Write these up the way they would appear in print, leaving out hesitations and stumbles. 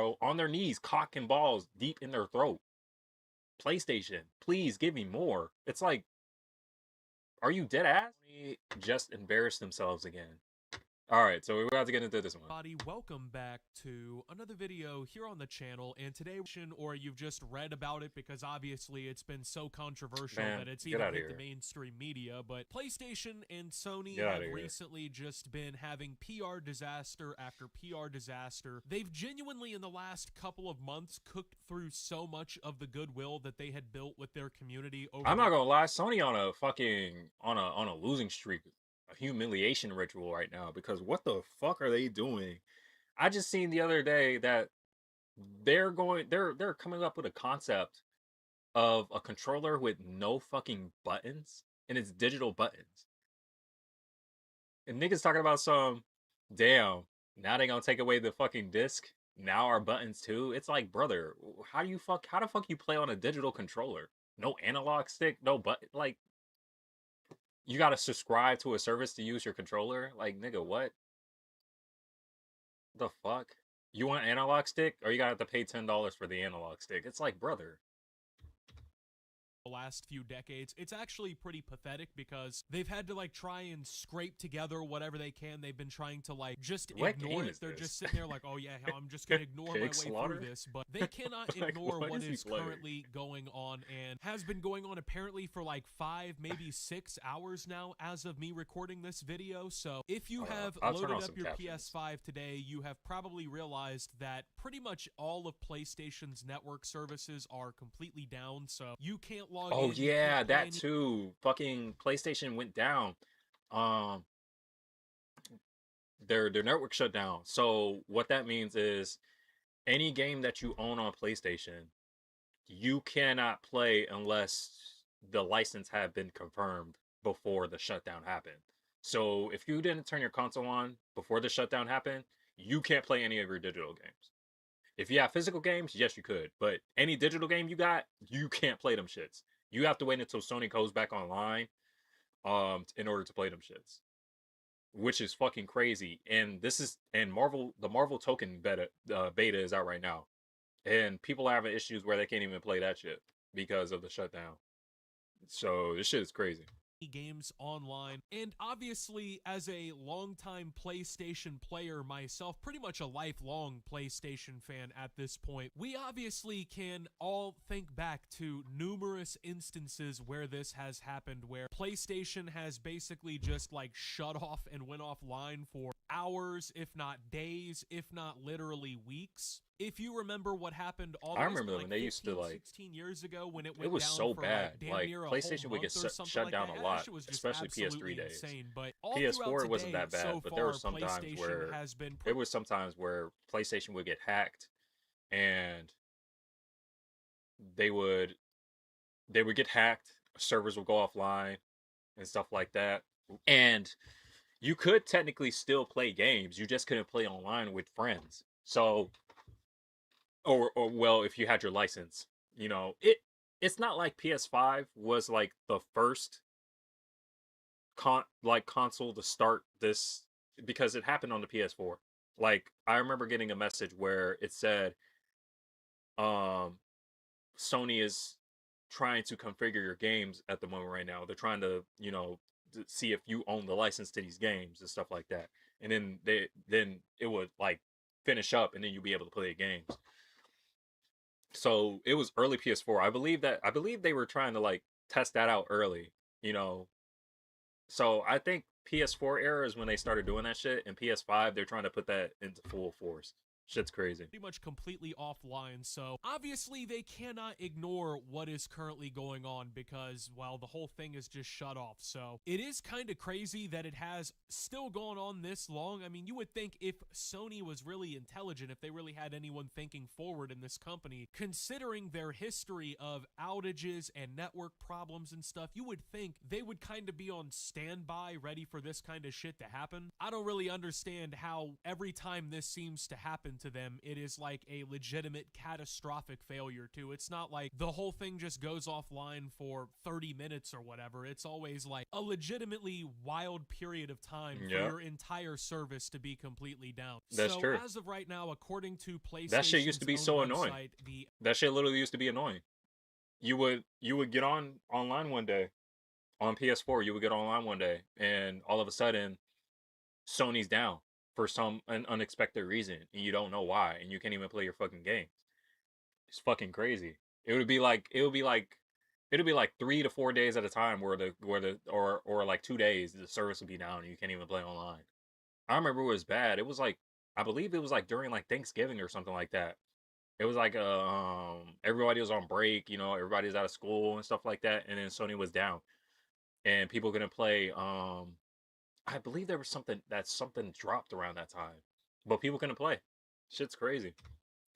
bro, on their knees, cocking balls deep in their throat. PlayStation, please give me more. It's like, are you dead ass? Just embarrassed themselves again. All right, so we're about to get into this one. Everybody, welcome back to another video here on the channel, and today, or you've just read about it because obviously it's been so controversial that it's even hit the mainstream media, but PlayStation and Sony have recently just been having PR disaster after PR disaster. They've genuinely, in the last couple of months, cooked through so much of the goodwill that they had built with their community over. I'm not gonna lie, Sony on a fucking on a losing streak, a humiliation ritual right now, because what the fuck are they doing? I just seen the other day that they're coming up with a concept of a controller with no fucking buttons, and it's digital buttons. And niggas talking about some, damn, now they gonna take away the fucking disc. Now our buttons too. It's like, brother, how the fuck you play on a digital controller? No analog stick, no button. Like, you gotta subscribe to a service to use your controller? Like, nigga, what? The fuck? You want an analog stick, or you gotta have to pay $10 for the analog stick? It's like, brother. Last few decades, it's actually pretty pathetic because they've had to like try and scrape together whatever they can. They've been trying to like just ignore it. They're just sitting there like, oh yeah, I'm just gonna ignore my way through this, but they cannot ignore what is currently going on and has been going on apparently for like 5, maybe 6 hours now as of me recording this video. So if you have loaded up your PS5 today, you have probably realized that pretty much all of PlayStation's network services are completely down, so you can't log in. Oh yeah, that too. Fucking PlayStation went down. Their network shut down. So what that means is any game that you own on PlayStation, you cannot play unless the license had been confirmed before the shutdown happened. So if you didn't turn your console on before the shutdown happened, you can't play any of your digital games. If you have physical games, yes, you could. But any digital game you got, you can't play them shits. You have to wait until Sony goes back online in order to play them shits. Which is fucking crazy. And the Marvel token beta is out right now. And people are having issues where they can't even play that shit because of the shutdown. So this shit is crazy. Games online, and obviously as a longtime PlayStation player myself, pretty much a lifelong PlayStation fan at this point, we obviously can all think back to numerous instances where this has happened, where PlayStation has basically just like shut off and went offline for hours, if not days, if not literally weeks. If you remember what happened all I remember like when they used to like 16 years ago when it went it was down so for bad. like PlayStation would get shut down a lot, especially PS3 days. But PS4 wasn't that bad, but there were some times where PlayStation would get hacked, and they would get hacked, servers would go offline and stuff like that. And you could technically still play games, you just couldn't play online with friends. So or well, if you had your license, you know, it's not like PS5 was like the first console to start this, because it happened on the PS4. Like, I remember getting a message where it said Sony is trying to configure your games at the moment right now. They're trying to, you know, to see if you own the license to these games and stuff like that. And then it would like finish up, and then you'd be able to play the games. So it was early PS4. I believe they were trying to like test that out early, you know. So I think PS4 era is when they started doing that shit, and PS5 they're trying to put that into full force. Shit's crazy. Pretty much completely offline, so obviously they cannot ignore what is currently going on because, well, the whole thing is just shut off. So it is kind of crazy that it has still gone on this long. I mean, you would think if Sony was really intelligent, if they really had anyone thinking forward in this company, considering their history of outages and network problems and stuff, you would think they would kind of be on standby, ready for this kind of shit to happen. I don't really understand how every time this seems to happen, to them, it is like a legitimate catastrophic failure too. It's not like the whole thing just goes offline for 30 minutes or whatever. It's always like a legitimately wild period of time for your entire service to be completely down. That's true. As of right now, according to PlayStation's that shit used to be so annoying. That shit literally used to be annoying. You would get online one day on PS4. You would get online one day, and all of a sudden, Sony's down for an unexpected reason, and you don't know why, and you can't even play your fucking games. It's fucking crazy. It'd be like 3 to 4 days at a time or like 2 days the service would be down and you can't even play online. I remember it was bad. It was like, I believe it was like during like Thanksgiving or something like that. It was like everybody was on break, you know, everybody's out of school and stuff like that, and then Sony was down, and people couldn't play. I believe there was something dropped around that time, but people couldn't play. Shit's crazy.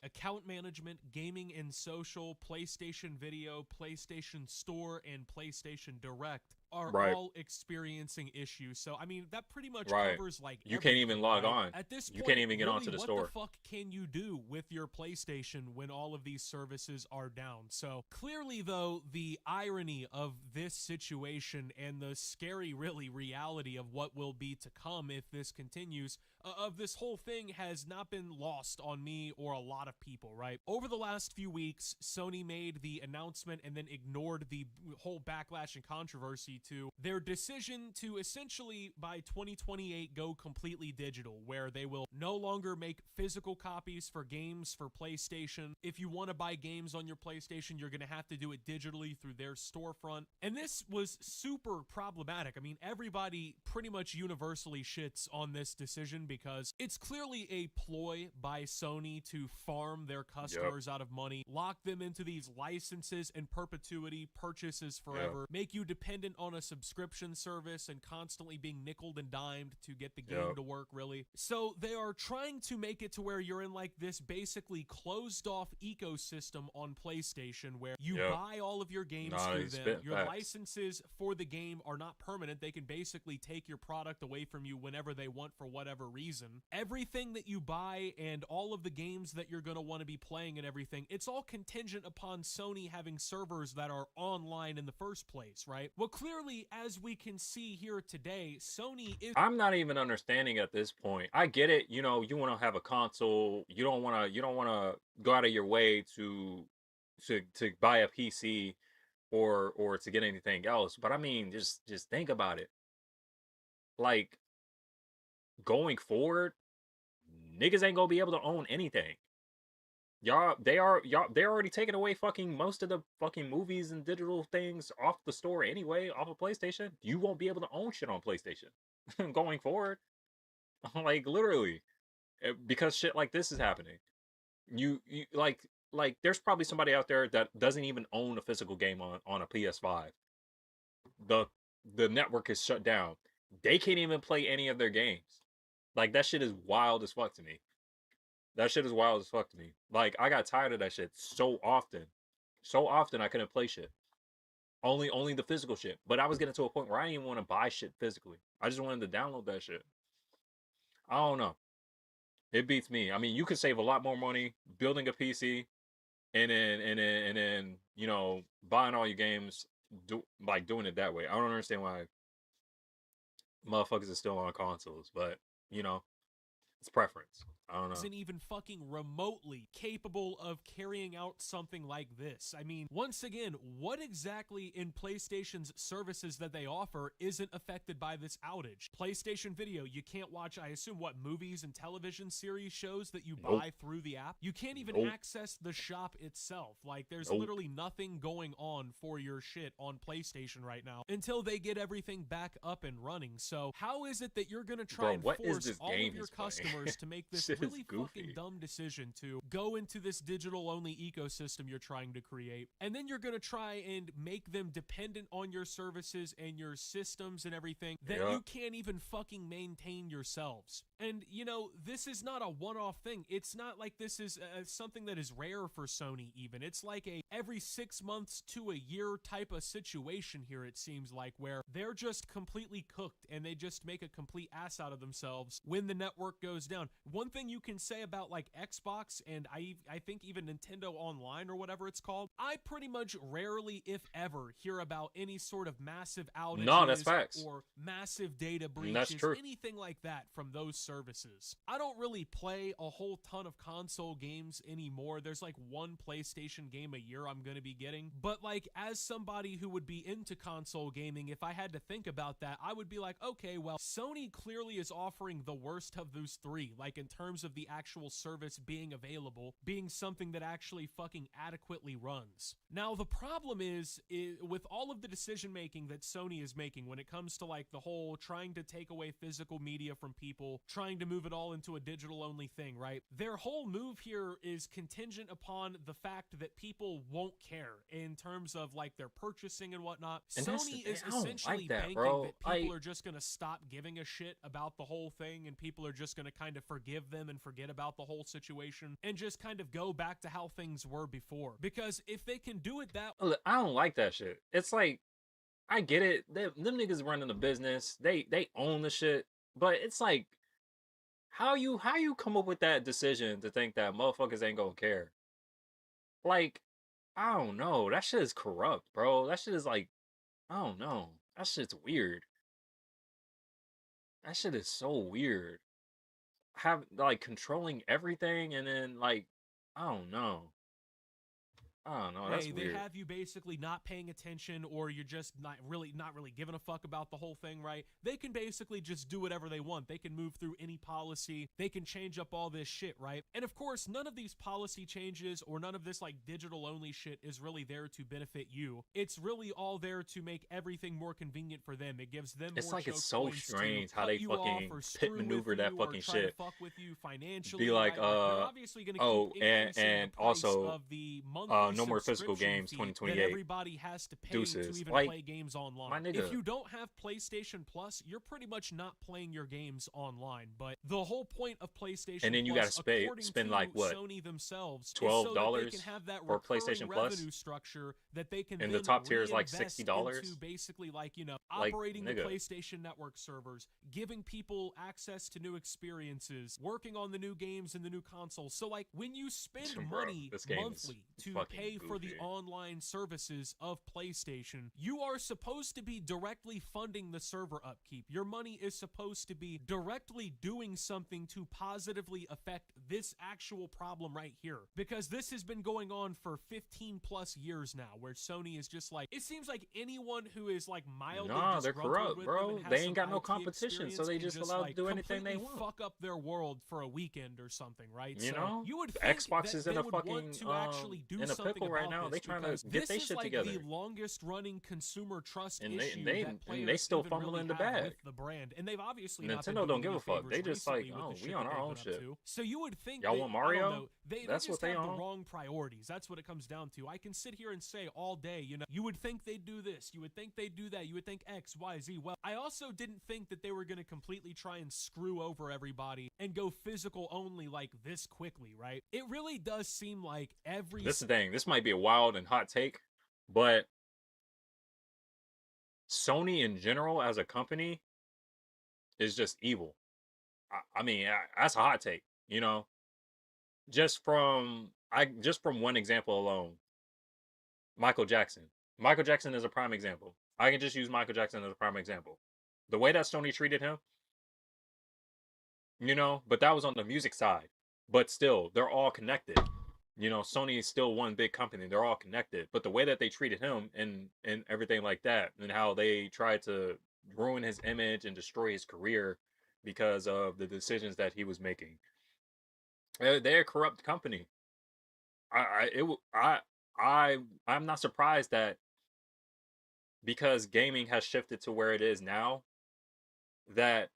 Account management, gaming and social, PlayStation Video, PlayStation Store, and PlayStation Direct are all experiencing issues. So, I mean, that pretty much covers like you can't even log on. At this point, you can't even get onto the store. What the fuck can you do with your PlayStation when all of these services are down? So, clearly, though, the irony of this situation and the scary, really, reality of what will be to come if this continues, of this whole thing has not been lost on me or a lot of people, right? Over the last few weeks, Sony made the announcement and then ignored the whole backlash and controversy to their decision to essentially by 2028 go completely digital, where they will no longer make physical copies for games for PlayStation. If you want to buy games on your PlayStation, you're going to have to do it digitally through their storefront. And this was super problematic. I mean, everybody pretty much universally shits on this decision because it's clearly a ploy by Sony to farm their customers out of money, lock them into these licenses and perpetuity purchases forever, make you dependent on a subscription service and constantly being nickeled and dimed to get the game to work, really. So they are trying to make it to where you're in like this basically closed off ecosystem on PlayStation where you buy all of your games through them. Your licenses for the game are not permanent. They can basically take your product away from you whenever they want for whatever reason. Everything that you buy and all of the games that you're going to want to be playing and everything, it's all contingent upon Sony having servers that are online in the first place, right? Well, clearly, as we can see here today, Sony is... I'm not even understanding at this point. I get it, you know, you want to have a console, you don't want to go out of your way to buy a PC or to get anything else, but I mean, just think about it. Like, going forward, niggas ain't gonna be able to own anything. They're already taking away fucking most of the fucking movies and digital things off the store anyway, off of PlayStation. You won't be able to own shit on PlayStation going forward. Like, literally, because shit like this is happening. You like there's probably somebody out there that doesn't even own a physical game on a PS5. The network is shut down. They can't even play any of their games. Like, that shit is wild as fuck to me. Like, I got tired of that shit so often. I couldn't play shit. Only the physical shit. But I was getting to a point where I didn't even want to buy shit physically. I just wanted to download that shit. I don't know. It beats me. I mean, you could save a lot more money building a PC and then you know, buying all your games, doing it that way. I don't understand why motherfuckers are still on consoles, but you know, it's preference. I don't know. Isn't even fucking remotely capable of carrying out something like this. I mean, once again, what exactly in PlayStation's services that they offer isn't affected by this outage? PlayStation Video, you can't watch, I assume, what, movies and television series shows that you buy through the app? You can't even access the shop itself. Like, there's literally nothing going on for your shit on PlayStation right now until they get everything back up and running. So how is it that you're gonna try and force all of your customers to make this really fucking dumb decision to go into this digital-only ecosystem you're trying to create, and then you're gonna try and make them dependent on your services and your systems and everything that you can't even fucking maintain yourselves? And, you know, this is not a one-off thing. It's not like this is something that is rare for Sony even. It's like a every 6 months to a year type of situation here, it seems like, where they're just completely cooked and they just make a complete ass out of themselves when the network goes down. One thing you can say about like Xbox and I think even Nintendo Online or whatever it's called, I pretty much rarely, if ever, hear about any sort of massive outages No, that's facts. or massive data That's breaches, true. anything like that from those services. I don't really play a whole ton of console games anymore. There's like one PlayStation game a year I'm going to be getting. But like as somebody who would be into console gaming, if I had to think about that, I would be like, okay, well, Sony clearly is offering the worst of those three, like in terms of the actual service being available, being something that actually fucking adequately runs. Now, the problem is with all of the decision making that Sony is making when it comes to like the whole trying to take away physical media from people, trying to move it all into a digital only thing, right? Their whole move here is contingent upon the fact that people won't care in terms of like their purchasing and whatnot. And Sony is essentially like that, banking bro. that people are just going to stop giving a shit about the whole thing, and people are just going to kind of forgive them and forget about the whole situation and just kind of go back to how things were before. Because if they can do it that Look, I don't like that shit. It's like, I get it. Them niggas running the business. They own the shit. But it's like, how you come up with that decision to think that motherfuckers ain't gonna care? Like, I don't know. That shit is corrupt, bro. That shit is like, I don't know. That shit's weird. That shit is so weird. Have like controlling everything and then like, I don't know. I don't know. That's hey, they weird. have you basically not paying attention, or you're just not really giving a fuck about the whole thing, right? They can basically just do whatever they want. They can move through any policy. They can change up all this shit, right? And of course, none of these policy changes or none of this like digital only shit is really there to benefit you. It's really all there to make everything more convenient for them. It gives them It's more like it's so strange how cut they you fucking off or pit screw maneuver with that you fucking or try shit. to fuck with you financially. Be like, right? They're obviously going to oh, keep increasing and the price also, of the monthly no more physical subscription games fee 2028. that everybody has to pay Deuces. to even Like, play games online. my nigga. If you don't have PlayStation Plus, you're pretty much not playing your games online. But the whole point of PlayStation And then you Plus, gotta according spend to like what? Sony themselves, is so that they $12 can have that for recurring PlayStation Plus? revenue structure that they can And then the top tier is like reinvest $60? into basically like, you know, Like, operating the nigga. PlayStation Network servers, giving people access to new experiences, working on the new games and the new consoles. So like when you spend Bro, money this game is monthly to fucking pay for the goofy. online services of PlayStation, you are supposed to be directly funding the server upkeep. Your money is supposed to be directly doing something to positively affect this actual problem right here. Because this has been going on for 15 plus years now, where Sony is just like, it seems like anyone who is like mildly they're corrupt, with bro. them and has They ain't got some no IT competition, so they can just allowed to do anything they completely want. fuck up their world for a weekend or something, right? You so know, you would the think Xbox that is in they a would fucking want to actually do in a something pickle right about now. They this, trying to because get this their is shit like together. the longest running consumer trust And issue they that players and they still even fumbling really the have bag. with the brand, and they've obviously not been Nintendo doing don't give any a fuck. favors They just like, recently with oh, the shit we on that our they've own been up shit. to. So you would think Y'all that, want I Mario? don't know, they That's just what they have the on. wrong priorities. That's what it comes down to. I can sit here and say all day, you know, you would think they'd do this, you would think they'd do that, you would think X, Y, Z. Well, I also didn't think that they were going to completely try and screw over everybody and go physical only like this quickly, right? It really does seem like every... This is the thing. This might be a wild and hot take, but Sony in general as a company is just evil. I mean, that's a hot take, you know. Just from one example alone, Michael Jackson. Michael Jackson is a prime example. I can just use Michael Jackson as a prime example. The way that Sony treated him, you know, but that was on the music side. But still, they're all connected. You know, Sony is still one big company. They're all connected. But the way that they treated him and everything like that, and how they tried to ruin his image and destroy his career because of the decisions that he was making. They're a corrupt company. I'm not surprised that because gaming has shifted to where it is now, that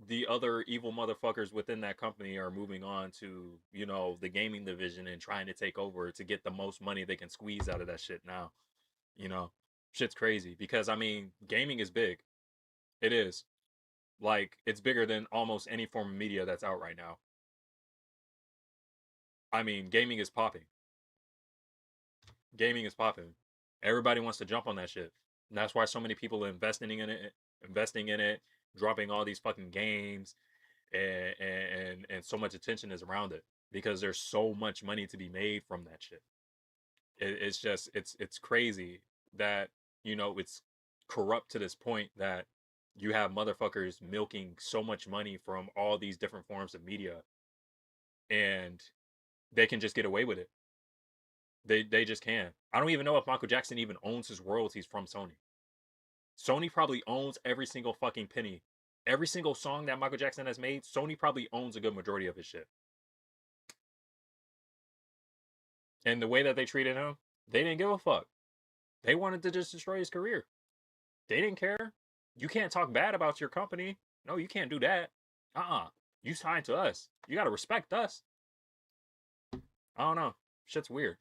the other evil motherfuckers within that company are moving on to, you know, the gaming division and trying to take over to get the most money they can squeeze out of that shit now. You know, shit's crazy because I mean, gaming is big. It is. Like, it's bigger than almost any form of media that's out right now. I mean, gaming is popping. Gaming is popping. Everybody wants to jump on that shit. And that's why so many people are investing in it, dropping all these fucking games and so much attention is around it because there's so much money to be made from that shit. It's just it's crazy that it's corrupt to this point that you have motherfuckers milking so much money from all these different forms of media, and they can just get away with it. They just can. I don't even know if Michael Jackson even owns his royalties from Sony. Sony probably owns every single fucking penny. Every single song that Michael Jackson has made, Sony probably owns a good majority of his shit. And the way that they treated him, they didn't give a fuck. They wanted to just destroy his career. They didn't care. You can't talk bad about your company. No, you can't do that. You signed to us. You got to respect us. I don't know. Shit's weird.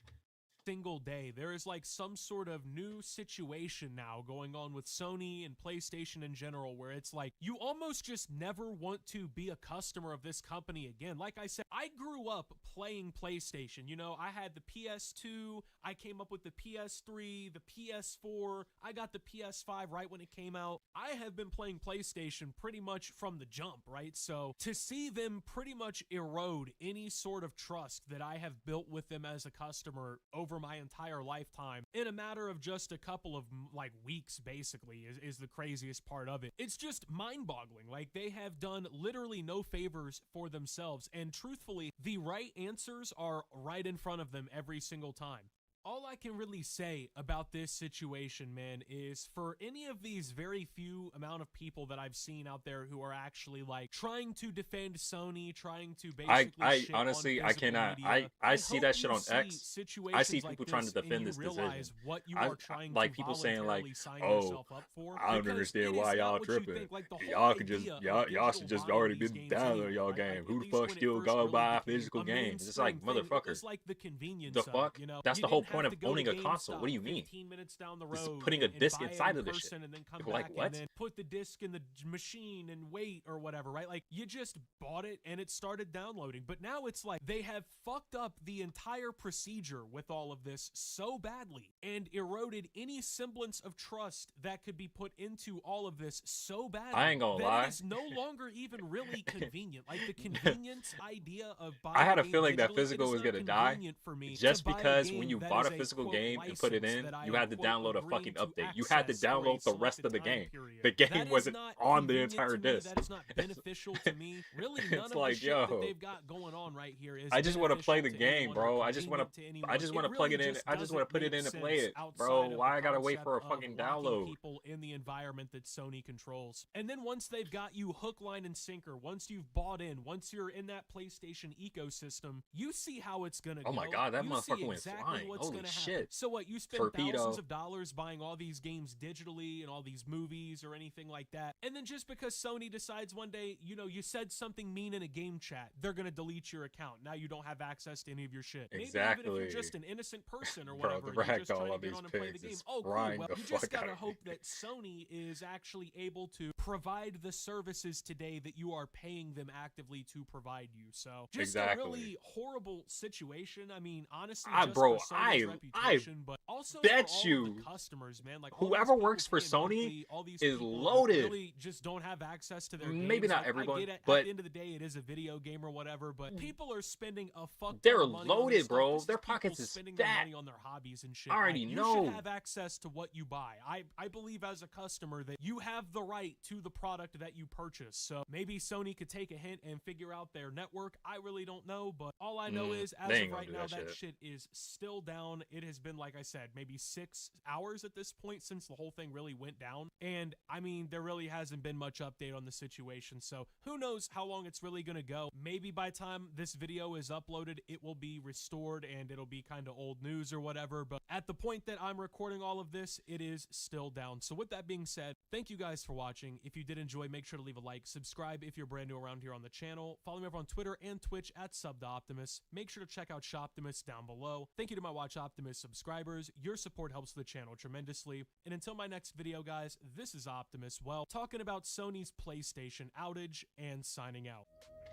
Single day there is like some sort of new situation now going on with Sony and PlayStation in general, where it's like you almost just never want to be a customer of this company again. Like I said, I grew up playing PlayStation. I had the PS2, I came up with the PS3, the PS4, I got the PS5 right when it came out. I have been playing PlayStation pretty much from the jump, right? So to see them pretty much erode any sort of trust that I have built with them as a customer over my entire lifetime in a matter of just a couple of like weeks basically is the craziest part of it. It's just mind-boggling. Like, they have done literally no favors for themselves, and truthfully, the right answers are right in front of them every single time. All I can really say about this situation, man, is for any of these very few amount of people that I've seen out there who are actually like trying to defendOny, trying to basically I honestly, I cannot. Media, I see that shit on X. I see people like trying to defend this decision. What you are trying like to people saying like, sign "Oh, yourself up for, I don't understand why y'all tripping. Like, y'all could just y'all should just already been download y'all game. Who the fuck still go buy a physical game? It's like, motherfucker. It's like the convenience. The fuck? That's the whole point of owning a console. What do you mean? 15 minutes down the road, just putting a disc inside of the shit. And then come like, back what? And then put the disc in the machine and wait or whatever, right? Like, you just bought it and it started downloading. But now it's like they have fucked up the entire procedure with all of this so badly and eroded any semblance of trust that could be put into all of this so badly. I ain't gonna lie. It is no longer even really convenient. Like, the convenience idea of buying I had a feeling that physical was gonna die for me just because when you bought a physical game and put it in, you had to download a fucking update. You had to download the rest of the game. The game wasn't on the entire disc. That is not beneficial to me. Really, none of like, the shit that they've got going on right here is. I just want to play the game, bro. I just want to plug it in. I just want to put it in and play it, bro. Why I gotta wait for a fucking download? People in the environment that Sony controls, and then once they've got you hook, line, and sinker, once you've bought in, once you're in that PlayStation ecosystem, you see how it's gonna go. Oh my god, that motherfucker went flying. Holy shit! So what? You spend thousands of dollars buying all these games digitally and all these movies or anything like that, and then just because Sony decides one day, you said something mean in a game chat, they're gonna delete your account. Now you don't have access to any of your shit. Exactly. Maybe even if you're just an innocent person or whatever, bro, the you're just trying to get on and play the game. Oh, cool. Well, you just gotta hope that Sony is actually able to provide the services today that you are paying them actively to provide you. So just a really horrible situation. I mean, honestly, just bro, for Sony's reputation, but also bet for all you of the customers, man. Like, whoever works for Sony is loaded. Really just don't have access to their maybe games. not like, everyone, but at the end of the day, it is a video game or whatever. But people are spending a fuck. They're money loaded, bro. Their pockets is spending fat. Their money on their hobbies and shit. I already know. You should have access to what you buy. I believe as a customer that you have the right to the product that you purchase. So maybe Sony could take a hint and figure out their network. I really don't know, but all I know is as of right now, that shit is still down. It has been, like I said, maybe 6 hours at this point since the whole thing really went down. And I mean, there really hasn't been much update on the situation. So who knows how long it's really going to go. Maybe by the time this video is uploaded, it will be restored and it'll be kind of old news or whatever. But at the point that I'm recording all of this, it is still down. So with that being said, thank you guys for watching. If you did enjoy, make sure to leave a like, subscribe if you're brand new around here on the channel, follow me over on Twitter and Twitch at SubTheOptimus. Make sure to check out Shoptimus down below. Thank you to my Watch Optimus subscribers. Your support helps the channel tremendously. And until my next video, guys, this is Optimus, well, talking about Sony's PlayStation outage and signing out.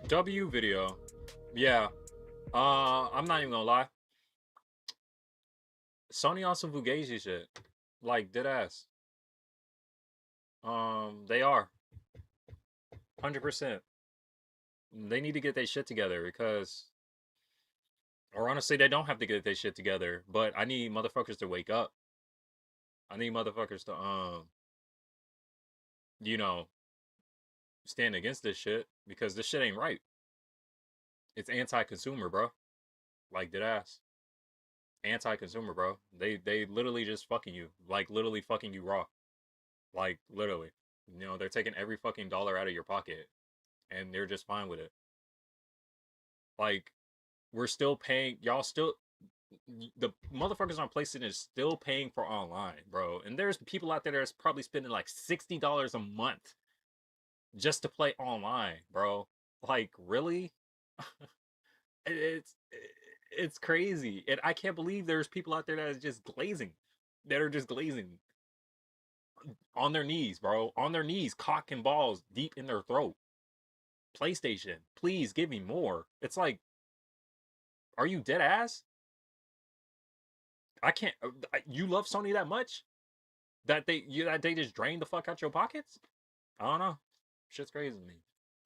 W video. Yeah. I'm not even gonna lie. Sony on some Fugazi shit. Like, dead ass. They are. 100%. They need to get their shit together because, or honestly, they don't have to get their shit together. But I need motherfuckers to wake up. I need motherfuckers to you know, stand against this shit because this shit ain't right. It's anti-consumer, bro. Like dead ass. Anti-consumer, bro. They literally just fucking you. Like literally fucking you raw. Like literally. You know, they're taking every fucking dollar out of your pocket and they're just fine with it. Like we're still paying y'all still the motherfuckers on PlayStation is still paying for online, bro. And there's people out there that's probably spending like $60 a month just to play online, bro. Like really? it's it's crazy. And I can't believe there's people out there that is just glazing. That are just glazing on their knees, bro. On their knees, cock and balls deep in their throat. PlayStation, please give me more. It's like, are you dead ass? I can't. You love Sony that much that they just drain the fuck out your pockets? I don't know. Shit's crazy to me.